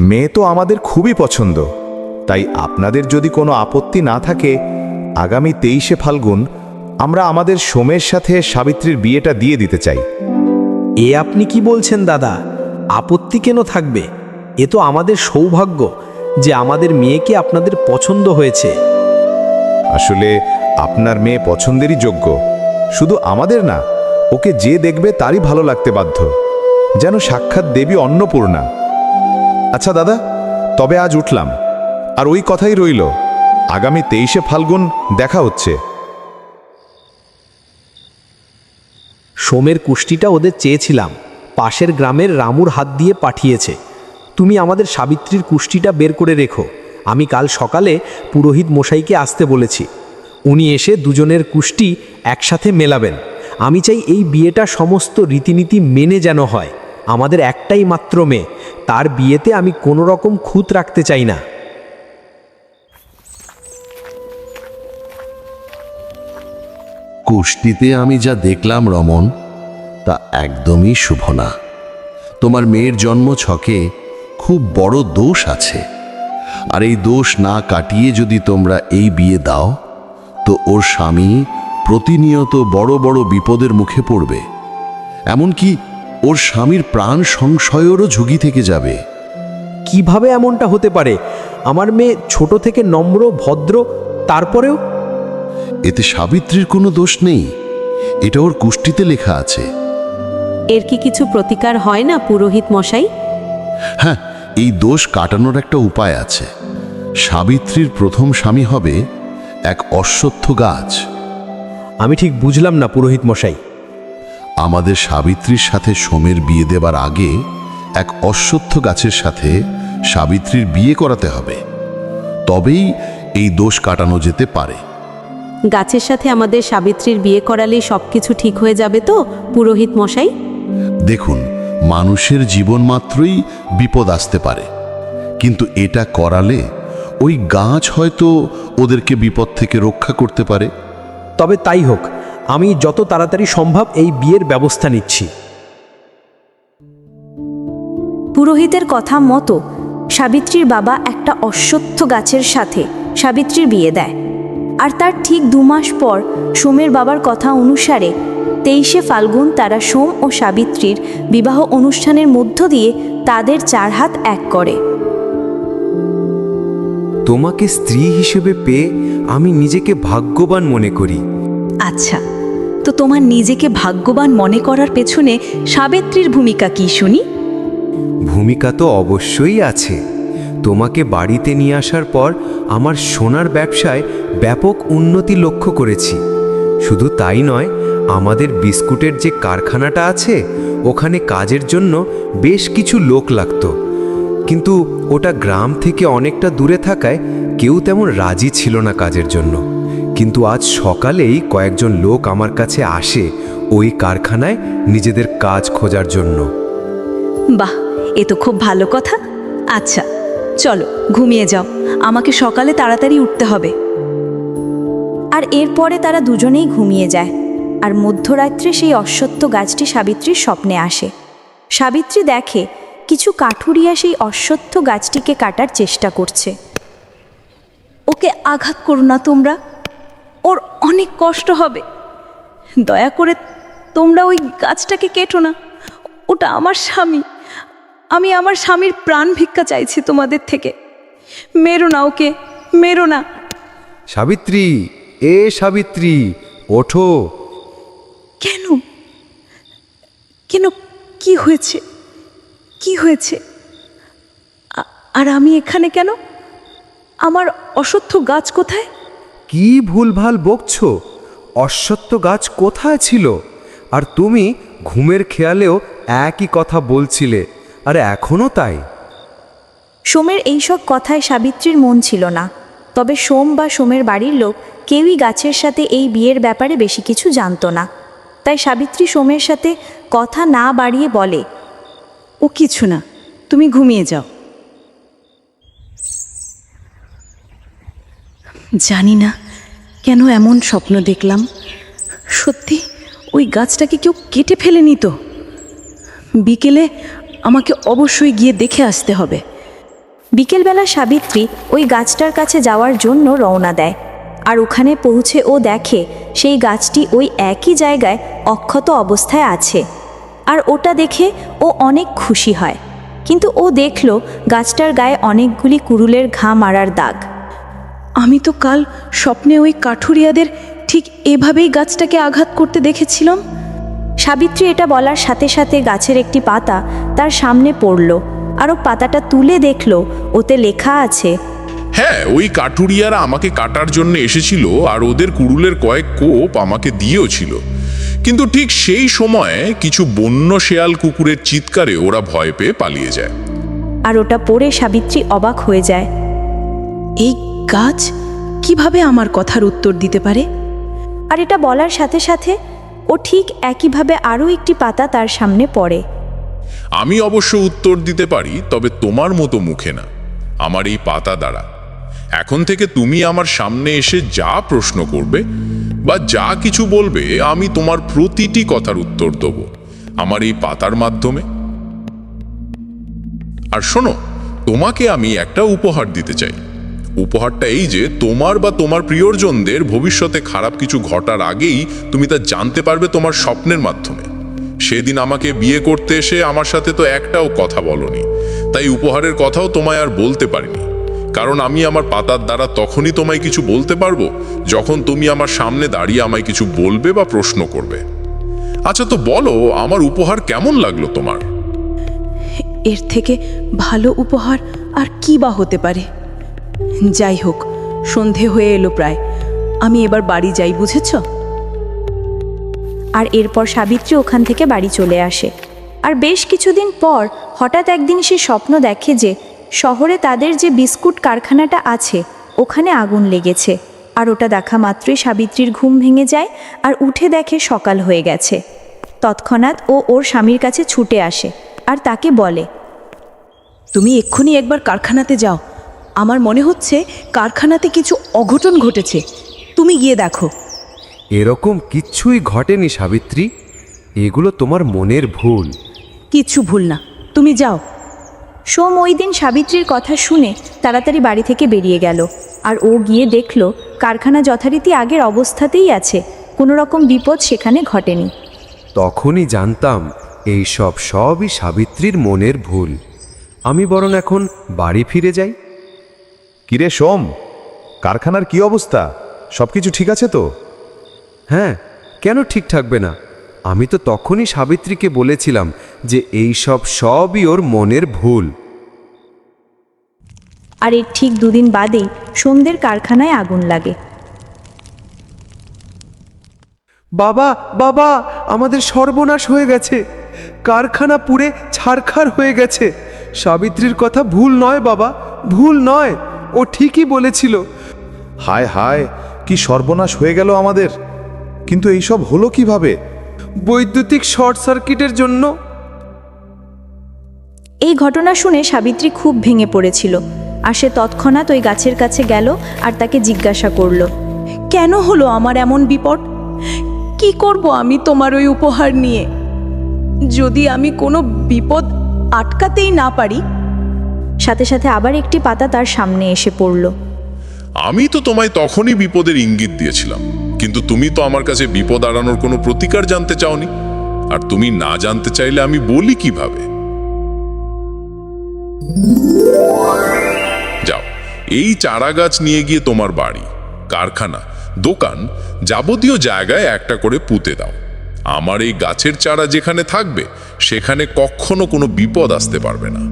মেয়ে তো আমাদের খুবই পছন্দ, তাই আপনাদের যদি কোনো আপত্তি না থাকে আগামী 23শে ফাল্গুন আমরা আমাদের সোমের সাথে সাবিত্রীর বিয়েটা দিয়ে দিতে চাই। এ আপনি কি বলছেন দাদা? আপত্তি কেন থাকবে? এ তো আমাদের সৌভাগ্য যে আমাদের মেয়েকে আপনাদের পছন্দ হয়েছে। আসলে আপনার মেয়ে পছন্দেরই যোগ্য, শুধু আমাদের না, ওকে যে দেখবে তারই ভালো লাগতে বাধ্য, যেন সাক্ষাৎ দেবী অন্নপূর্ণা। আচ্ছা দাদা, তবে আজ উঠলাম, আর ওই কথাই রইল, আগামী 23শে ফাল্গুন দেখা হচ্ছে। সোমের কুষ্টিটা ওদের চেয়েছিলাম, পাশের গ্রামের রামুর হাত দিয়ে পাঠিয়েছে। তুমি আমাদের সাবিত্রীর কুষ্টিটা বের করে রেখো। আমি কাল সকালে পুরোহিত মশাইকে আসতে বলেছি, উনি এসে দুজনের কুষ্টি একসাথে মেলাবেন। আমি চাই এই বিয়েটা সমস্ত রীতিনীতি মেনে যেন হয়। আমাদের একটাই মাত্র মেয়ে, তার বিয়েতে আমি কোনো রকম খুঁত রাখতে চাই না। কুষ্টিতে আমি যা দেখলাম রমন, তা একদমই শুভ না। তোমার মেয়ের জন্ম ছকে খুব বড় দোষ আছে, আর এই দোষ না কাটিয়ে যদি তোমরা এই বিয়ে দাও তো ওর স্বামী প্রতিনিয়ত বড় বড় বিপদের মুখে পড়বে। এমনকি ওর স্বামীর প্রাণ সংশয়েরও ঝুঁকি থেকে যাবে। কিভাবে এমনটা হতে পারে? আমার মেয়ে ছোট থেকে নম্র ভদ্র, তারপরেও এতে সাবিত্রীর কোনো দোষ নেই, এটা ওর কুষ্টিতে লেখা আছে। এর কি কিছু প্রতিকার হয় না পুরোহিত মশাই? হ্যাঁ, এই দোষ কাটানোর একটা উপায় আছে। সাবিত্রীর প্রথম স্বামী হবে এক অশ্বত্থ গাছ। আমি ঠিক বুঝলাম না পুরোহিত মশাই। আমাদের সাবিত্রীর সাথে সোমের বিয়ে দেবার আগে এক অশ্বত্থ গাছের সাথে সাবিত্রীর বিয়ে করাতে হবে, তবেই এই দোষ কাটানো যেতে পারে। গাছের সাথে আমাদের সাবিত্রীর বিয়ে করালেই সবকিছু ঠিক হয়ে যাবে তো পুরোহিত মশাই? দেখুন, মানুষের জীবন মাত্রই বিপদ আসতে পারে, কিন্তু এটা করালে ওই গাছ হয়তো ওদেরকে বিপদ থেকে রক্ষা করতে পারে। তবে তাই হোক, আমি যত তাড়াতাড়ি সম্ভব এই বিয়ের ব্যবস্থা নিচ্ছি। পুরোহিতের কথা মতো সাবিত্রীর বাবা একটা অশ্বত্থ গাছের সাথে সাবিত্রীর বিয়ে দেয়, আর তার ঠিক 2 মাস পর সোমের বাবার কথা অনুসারে 23শে ফাল্গুন তারা সোম ও সাবিত্রীর বিবাহ অনুষ্ঠানের মধ্য দিয়ে তাদের 4 হাত এক করে। তোমাকে স্ত্রী হিসেবে পেয়ে আমি নিজেকে ভাগ্যবান মনে করি। আচ্ছা, তো তোমার নিজেকে ভাগ্যবান মনে করার পেছনে সাবিত্রীর ভূমিকা কি শুনি? ভূমিকা তো অবশ্যই আছে। তোমাকে বাড়িতে নিয়ে আসার পর আমার সোনার ব্যবসায় ব্যাপক উন্নতি লক্ষ্য করেছি। শুধু তাই নয়, আমাদের বিস্কুটের যে কারখানাটা আছে ওখানে কাজের জন্য বেশ কিছু লোক লাগতো, কিন্তু ওটা গ্রাম থেকে অনেকটা দূরে থাকায় কেউ তেমন রাজি ছিল না কাজের জন্য। কিন্তু আজ সকালেই কয়েকজন লোক আমার কাছে আসে ওই কারখানায় নিজেদের কাজ খোঁজার জন্য। বাহ, এ তো খুব ভালো কথা। আচ্ছা চলো ঘুমিয়ে যাও, আমাকে সকালে তাড়াতাড়ি উঠতে হবে। আর এরপরে তারা দুজনেই ঘুমিয়ে যায়, আর মধ্যরাত্রে সেই অশ্বত্থ গাছটি সাবিত্রীর স্বপ্নে আসে। সাবিত্রী দেখে কিছু কাঠুরিয়া সেই অশ্বত্থ গাছটিকে কাটার চেষ্টা করছে। ওকে আঘাত করো না তোমরা, ওর অনেক কষ্ট হবে। দয়া করে তোমরা ওই গাছটাকে কেটো না, ওটা আমার স্বামী। আমি আমার স্বামীর প্রাণ ভিক্ষা চাইছি তোমাদের থেকে। মেরো না ওকে, মেরো না। সাবিত্রী, এ সাবিত্রী, ওঠো। কেন কেন কি হয়েছে? কি হয়েছে? আর আমি এখানে কেন? আমার অশ্বত্থ গাছ কোথায়? কি ভুলভাল বকছো? অশ্বত্থ গাছ কোথায় ছিল? আর তুমি ঘুমের খেয়ালেও একই কথা বলছিলে, আর এখনও তাই। সোমের এইসব কথায় সাবিত্রীর মন ছিল না। তবে সোম বা সোমের বাড়ির লোক কেউই গাছের সাথে এই বিয়ের ব্যাপারে বেশি কিছু জানতো না। তাই সাবিত্রী সোমের সাথে কথা না বাড়িয়ে বলে, ও কিছু না, তুমি ঘুমিয়ে যাও। জানি না কেন এমন স্বপ্ন দেখলাম। সত্যি ওই গাছটাকে কেউ কেটে ফেলেনি তো? বিকেলে আমাকে অবশ্যই গিয়ে দেখে আসতে হবে। বিকেলবেলা সাবিত্রী ওই গাছটার কাছে যাওয়ার জন্য রওনা দেয়, আর ওখানে পৌঁছে ও দেখে সেই গাছটি ওই একই জায়গায় অক্ষত অবস্থায় আছে। আর ওটা দেখে ও অনেক খুশি হয়, কিন্তু ও দেখল গাছটার গায়ে অনেকগুলি কুড়ুলের ঘা মারার দাগ। আমি তো কাল স্বপ্নে ওই কাঠুরিয়াদের ঠিক এভাবেই গাছটাকে আঘাত করতে দেখেছিলাম। সাবিত্রী এটা বলার সাথে সাথে গাছের একটি পাতা তার সামনে পড়ল, আর ও পাতাটা তুলে দেখল ওতে লেখা আছে, হ্যাঁ, ওই কাঠুরিয়ারা আমাকে কাটার জন্য এসেছিল আর ওদের কুড়ুলের কয়েক কোপ আমাকে দিয়েও ছিল, কিন্তু ঠিক সেই সময়ে কিছু বন্য শেয়াল কুকুরের চিৎকারে ওরা ভয় পেয়ে পালিয়ে যায়। আর ওটা পড়ে সাবিত্রী অবাক হয়ে যায়। এই গাছ কিভাবে আমার কথার উত্তর দিতে পারে? আর এটা বলার সাথে সাথে ও ঠিক একইভাবে আরও একটি পাতা তার সামনে পড়ে। আমি অবশ্য উত্তর দিতে পারি, তবে তোমার মতো মুখে না, আমার এই পাতা দ্বারা। এখন থেকে তুমি আমার সামনে এসে যা প্রশ্ন করবে বা যা কিছু বলবে, আমি তোমার প্রতিটি কথার উত্তর দেব আমার এই পাতার মাধ্যমে। আর শোনো, তোমাকে আমি একটা উপহার দিতে চাই। উপহারটা এই যে, তোমার বা তোমার প্রিয়জনদের ভবিষ্যতে খারাপ কিছু ঘটার আগেই তুমি তা জানতে পারবে তোমার স্বপ্নের মাধ্যমে। সেদিন আমাকে বিয়ে করতে এসে আমার সাথে তো একটাও কথা বলনি, তাই উপহারের কথাও তোমায় আর বলতে পারিনি, কারণ আমি আমার পাতার দ্বারা তখনই তোমায় কিছু বলতে পারবো যখন তুমি আমার সামনে দাঁড়িয়ে আমায় কিছু বলবে বা প্রশ্ন করবে। আচ্ছা, তো বলো, আমার উপহার কেমন লাগলো তোমার? এর থেকে ভালো উপহার আর কি বা হতে পারে? যাই হোক, সন্ধে হয়ে এলো প্রায়, আমি এবার বাড়ি যাই, বুঝেছ? আর এরপর সাবিত্রী ওখান থেকে বাড়ি চলে আসে। আর বেশ কিছুদিন পর হঠাৎ একদিন সে স্বপ্ন দেখে যে শহরে তাদের যে বিস্কুট কারখানাটা আছে ওখানে আগুন লেগেছে। আর ওটা দেখা মাত্রই সাবিত্রীর ঘুম ভেঙে যায়, আর উঠে দেখে সকাল হয়ে গেছে। তৎক্ষণাৎ ও ওর স্বামীর কাছে ছুটে আসে আর তাকে বলে, তুমি এক্ষুনি একবার কারখানাতে যাও, আমার মনে হচ্ছে কারখানাতে কিছু অঘটন ঘটেছে, তুমি গিয়ে দেখো। এরকম কিচ্ছুই ঘটেনি সাবিত্রী, এগুলো তোমার মনের ভুল। কিচ্ছু ভুল না, তুমি যাও। সোম ওই দিন সাবিত্রীর কথা শুনে তাড়াতাড়ি বাড়ি থেকে বেরিয়ে গেল, আর ও গিয়ে দেখল কারখানা যথারীতি আগের অবস্থাতেই আছে, কোনো রকম বিপদ সেখানে ঘটেনি। তখনই জানতাম এই সবই সাবিত্রীর মনের ভুল। আমি বরং এখন বাড়ি ফিরে যাই। কিরে সোম, কারখানার কি অবস্থা? সবকিছু ঠিক আছে তো? হ্যাঁ, কেন ঠিক থাকবে না? আমি তো তখনই সাবিত্রীকে বলেছিলাম যে এই সবই ওর মনের ভুল। আর এর ঠিক দুদিন বাদেই সোমদের কারখানায় আগুন লাগে। বাবা বাবা, আমাদের সর্বনাশ হয়ে গেছে, কারখানা পুড়ে ছারখার হয়ে গেছে। সাবিত্রীর কথা ভুল নয় বাবা, ভুল নয়, ও ঠিকই বলেছিল। হায় হায়, কি সর্বনাশ হয়ে গেল আমাদের! কিন্তু এইসব হলো কিভাবে? বৈদ্যুতিক শর্ট সার্কিটের জন্য। এই ঘটনা শুনে সাবিত্রী খুব ভেঙে পড়েছিল, আর সে তৎক্ষণাৎ ওই গাছের কাছে গেল আর তাকে জিজ্ঞাসা করল, কেন হলো আমার এমন বিপদ? কি করব আমি তোমার ওই উপহার নিয়ে? যদি আমি কোনো বিপদ আটকাতেই না পারি? সাথে সাথে আবার একটি পাতা তার সামনে এসে পড়ল। আমি তো তোমায় তখনই বিপদের ইঙ্গিত দিয়েছিলাম, কিন্তু তুমি তো আমার কাছে বিপদ এড়ানোর কোনো প্রতিকার জানতে চাওনি। আর তুমি না জানতে চাইলে আমি বলি কিভাবে? যাও, এই চারা গাছ নিয়ে গিয়ে তোমার বাড়ি, কারখানা, দোকান, যাবতীয় জায়গায় একটা করে পুঁতে দাও। আমার এই গাছের চারা যেখানে থাকবে সেখানে কখনো কোনো বিপদ আসতে পারবে না।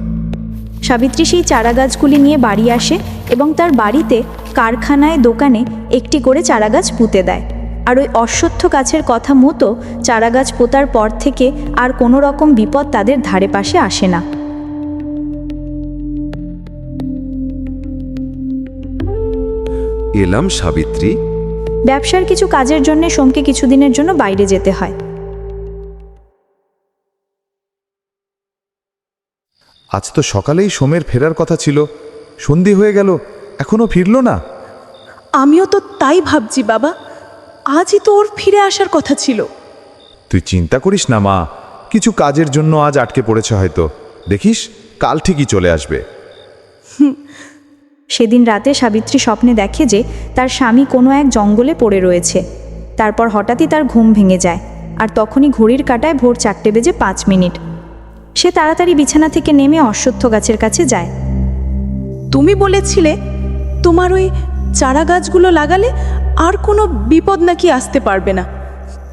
সাবিত্রী সেই চারা গাছগুলি নিয়ে বাড়ি আসে এবং তার বাড়িতে, কারখানায়, দোকানে একটি করে চারা গাছ পুঁতে দেয়। আর ওই অশ্বত্থ গাছের কথা মতো চারা গাছ পোতার পর থেকে আর কোনো রকম বিপদ তাদের ধারে পাশে আসে না। এলাম সাবিত্রী। ব্যবসার কিছু কাজের জন্য সোমকে কিছুদিনের জন্য বাইরে যেতে হয়। আজ তো সকালেই সোমের ফেরার কথা ছিল, সন্ধে হয়ে গেল, এখনো ফিরলো না। আমিও তো তাই ভাবছি বাবা, আজই তো ওর ফিরে আসার কথা ছিল। তুই চিন্তা করিস না মা, কিছু কাজের জন্য আজ আটকে পড়েছে হয়তো, দেখিস কাল ঠিকই চলে আসবে। সেদিন রাতে সাবিত্রী স্বপ্নে দেখে যে তার স্বামী কোনো এক জঙ্গলে পড়ে রয়েছে। তারপর হঠাৎই তার ঘুম ভেঙে যায়, আর তখনই ঘড়ির কাঁটায় ভোর 4:05। সে তাড়াতাড়ি বিছানা থেকে নেমে অশ্বত্থ গাছের কাছে যায়। তুমি বলেছিলে তোমার ওই চারা গাছগুলো লাগালে আর কোনো বিপদ নাকি আসতে পারবে না।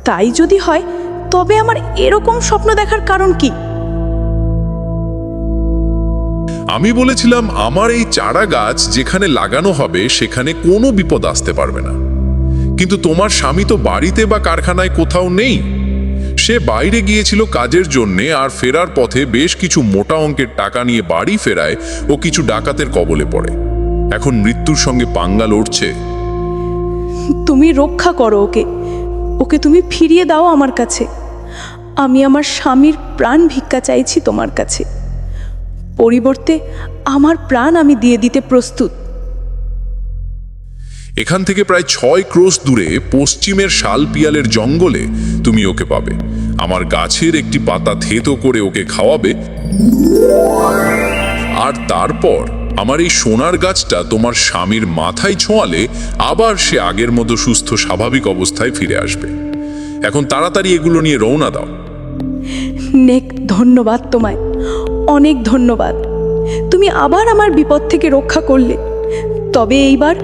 তাই যদি হয় তবে আমার এরকম স্বপ্ন দেখার কারণ কি? আমি বলেছিলাম আমার এই চারা গাছ যেখানে লাগানো হবে সেখানে কোনো বিপদ আসতে পারবে না। কিন্তু তোমার স্বামী তো বাড়িতে বা কারখানায় কোথাও নেই। সে বাইরে গিয়েছিল কাজের জন্যে, আর ফেরার পথে বেশ কিছু মোটা অঙ্কের টাকা নিয়ে বাড়ি ফেরায় ও কিছু ডাকাতের কবলে পড়ে। এখন মৃত্যুর সঙ্গে পাঙ্গা লড়ছে। তুমি রক্ষা করো ওকে, ওকে তুমি ফিরিয়ে দাও আমার কাছে। আমি আমার স্বামীর প্রাণ ভিক্ষা চাইছি তোমার কাছে। পরিবর্তে আমার প্রাণ আমি দিয়ে দিতে প্রস্তুত। এখান থেকে প্রায় 6 ক্রোশ দূরে পশ্চিমের শাল পিয়ালের জঙ্গলে তুমি ওকে পাবে। আমার গাছের একটি পাতা থেতো করে ওকে খাওয়াবে, আর তারপর আমার এই সোনার গাছটা তোমার স্বামীর মাথায় ছোঁয়ালে আবার সে আগের মতো সুস্থ স্বাভাবিক অবস্থায় ফিরে আসবে। এখন তাড়াতাড়ি এগুলো নিয়ে রওনা দাও। নেক, ধন্যবাদ তোমায়, অনেক ধন্যবাদ। তুমি আবার আমার বিপদ থেকে রক্ষা করলে। তবে এইবার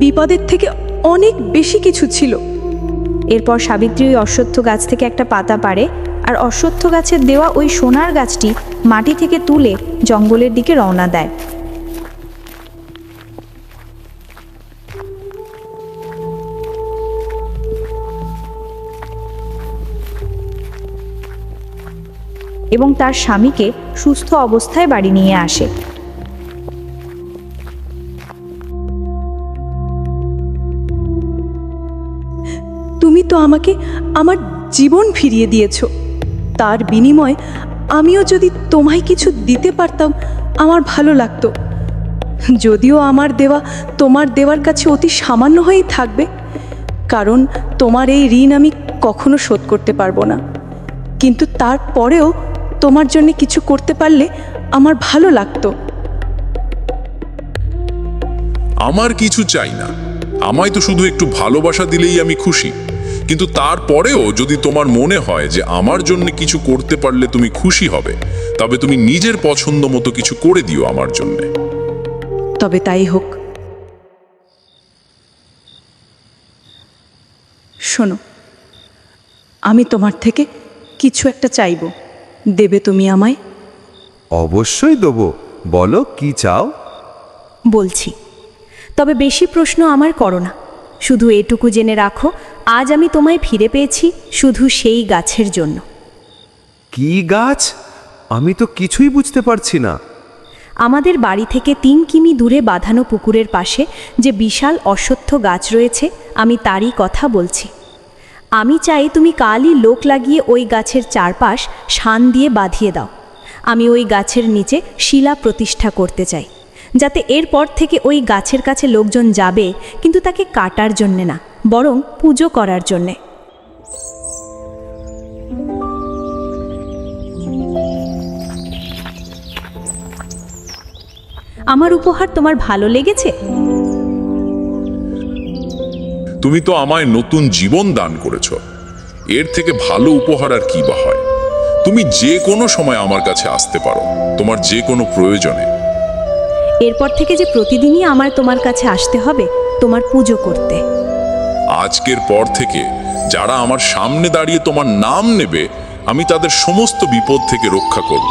বিপদের থেকে অনেক বেশি কিছু ছিল। এরপর সাবিত্রী ওই অশ্বত্থ গাছ থেকে একটা পাতা পাড়ে, আর অশ্বত্থ গাছের দেওয়া ওই সোনার গাছটি মাটি থেকে তুলে জঙ্গলের দিকে রওনা দেয়। এবং তার স্বামীকে সুস্থ অবস্থায় বাড়ি নিয়ে আসে। তুমি তো আমাকে আমার জীবন ফিরিয়ে দিয়েছো। তার বিনিময়ে আমিও যদি তোমায় কিছু দিতে পারতাম আমার ভালো লাগতো। যদিও আমার দেওয়া তোমার দেওয়ার কাছে অতি সামান্য হয়েই থাকবে, কারণ তোমার এই ঋণ আমি কখনো শোধ করতে পারবো না। কিন্তু তারপরেও তোমার জন্য কিছু করতে পারলে আমার ভালো লাগতো। আমার কিছু চাই না, আমায় তো শুধু একটু ভালোবাসা দিলেই আমি খুশি। কিন্তু তারপরেও যদি তোমার মনে হয় যে আমার জন্য কিছু করতে পারলে তুমি খুশি হবে, তবে তুমি নিজের পছন্দ মতো কিছু করে দিও আমার জন্য। তবে তাই হোক। শোনো, আমি তোমার থেকে কিছু একটা চাইব, দেবে তুমি আমায়? অবশ্যই দেবো, বলো কি চাও। বলছি, তবে বেশি প্রশ্ন আমার করো না। শুধু এটুকু জেনে রাখো, আজ আমি তোমায় ফিরে পেয়েছি শুধু সেই গাছের জন্য। কি গাছ? আমি তো কিছুই বুঝতে পারছি না। আমাদের বাড়ি থেকে 3 কিমি দূরে বাঁধানো পুকুরের পাশে যে বিশাল অশ্বত্থ গাছ রয়েছে, আমি তারই কথা বলছি। আমি চাই তুমি কালই লোক লাগিয়ে ওই গাছের চারপাশ শান দিয়ে বাঁধিয়ে দাও। আমি ওই গাছের নিচে শিলা প্রতিষ্ঠা করতে চাই, যাতে এরপর থেকে ওই গাছের কাছে লোকজন যাবে, কিন্তু তাকে কাটার জন্যে না, বরং পুজো করার জন্যে। আমার উপহার তোমার ভালো লেগেছে? তুমি তো আমায় নতুন জীবন দান করেছো। এর থেকে ভালো উপহার আর কি বা হয়? তুমি যে কোনো সময় আমার কাছে আসতে পারো, তোমার যে কোনো প্রয়োজনে। এরপর থেকে যে প্রতিদিনই আমার তোমার কাছে আসতে হবে তোমার পুজো করতে। আজকের পর থেকে যারা আমার সামনে দাঁড়িয়ে তোমার নাম নেবে, আমি তাদের সমস্ত বিপদ থেকে রক্ষা করব।